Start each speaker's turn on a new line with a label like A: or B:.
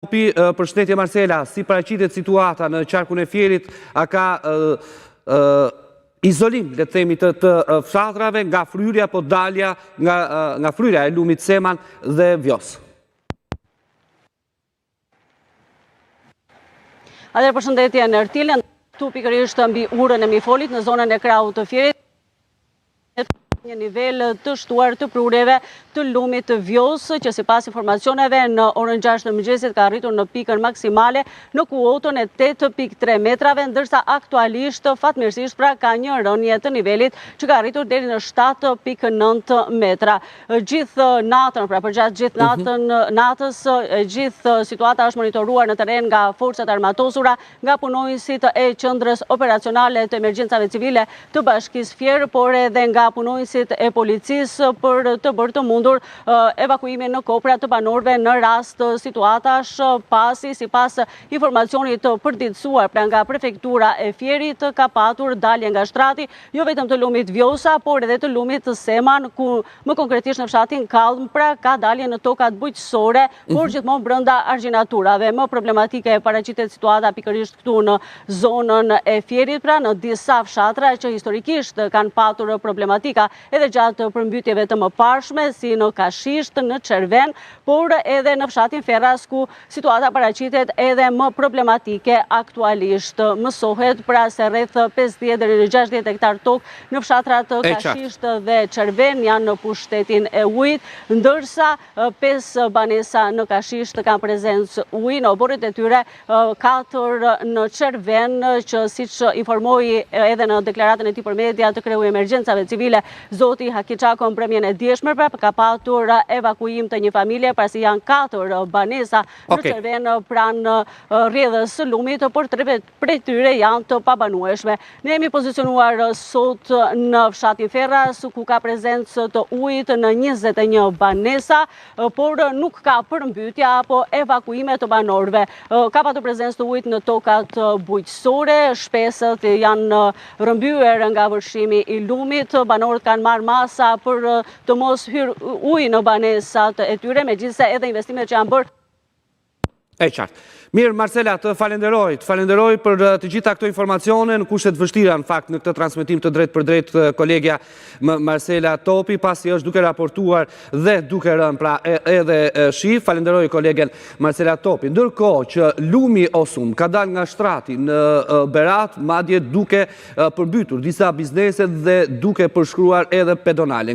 A: Përshëndetje Marcela, si paraqitet situata në qarkun e Fierit, a ka izolim, le të themi, të fshatrave nga fryrja apo dalja nga fryrja e lumit Seman dhe Vjos?
B: Atëherë përshëndetje në Ertilën, tu pikërisht mbi urën e Mifolit në zonën e krahut të Fierit, një nivel të shtuar të prurjeve të lumit të Vjos, që sipas informacioneve në orën 6 të mëngjesit ka arritur në pikën maksimale në kuotën e 8.3 metrave, ndërsa aktualisht fatmirësisht pra ka një rënje të nivelit që ka arritur deri në 7.9 metra. Gjithë natën, pra përgjatë gjithë natës, gjithë situata është monitoruar në terren nga forcat armatosura, nga punonjësit e qendrës operacionale të emergjencave civile të Bashkisë Fier, por edhe nga punonjësit e policisë për të bërë të mundur evakuimin në kopra të banorëve në rast situatash pasi, sipas informacionit të përditësuar pra nga prefektura e Fierit, ka patur dalje nga shtrati, jo vetëm të lumit Vjosa, por edhe të lumit Seman, ku më konkretisht në fshatin Kallm, pra ka dalje në tokat bujqësore, por gjithmonë brenda argjinaturave. Më problematike paraqitet situata pikërisht këtu në zonën e Fierit, pra në disa fshatra që historikisht kanë patur problematika edhe gjatë përmbytjeve të mëparshme, si në Kashisht, në Çerven, por edhe në fshatin Ferras, ku situata paraqitet edhe më problematike aktualisht. Mësohet pra se rreth 50 deri në 60 hektar tokë në fshatrat Kashisht dhe Çerven janë në pushtetin e ujit, ndërsa 5 banesa në Kashisht kanë prezencë uji në oborrit e tyre, 4 në Çerven, që siç informoi edhe në deklaratën e tij për media të kreu i emergjencave civile, Zoti Hakiçako në mbrëmjen e dieshme, pra ka patur evakuim të një familje, pasi janë 4 banesa në Çerven pranë rrjedhës së lumit, por 3 prej tyre janë të pabanueshme. Ne jemi pozicionuar sot në fshatin Ferras, ku ka prezencë të ujit në 21 banesa, por nuk ka përmbytja apo evakuime të banorëve. Ka patur prezencë të ujit në tokat bujqësore, shpesët janë rrëmbyer nga vërshimi i lumit, banorët kanë marrë masa për të mos hyrë ujë në banesat e tyre, megjithëse edhe investimet që janë bërë.
A: E qartë. Mirë, Marcela, të falenderoj për të gjitha këto informacione, në kushtet vështira në fakt në këtë transmetim të drejt për drejt kolegja Marcela Topi, pasi është duke raportuar dhe duke rënë pra edhe shi. Falenderoj kolegen Marcela Topi. Ndërkohë që lumi Osum ka dalë nga shtrati në Berat, madje duke përmbytur disa bizneset dhe duke përshkruar edhe pedonalen.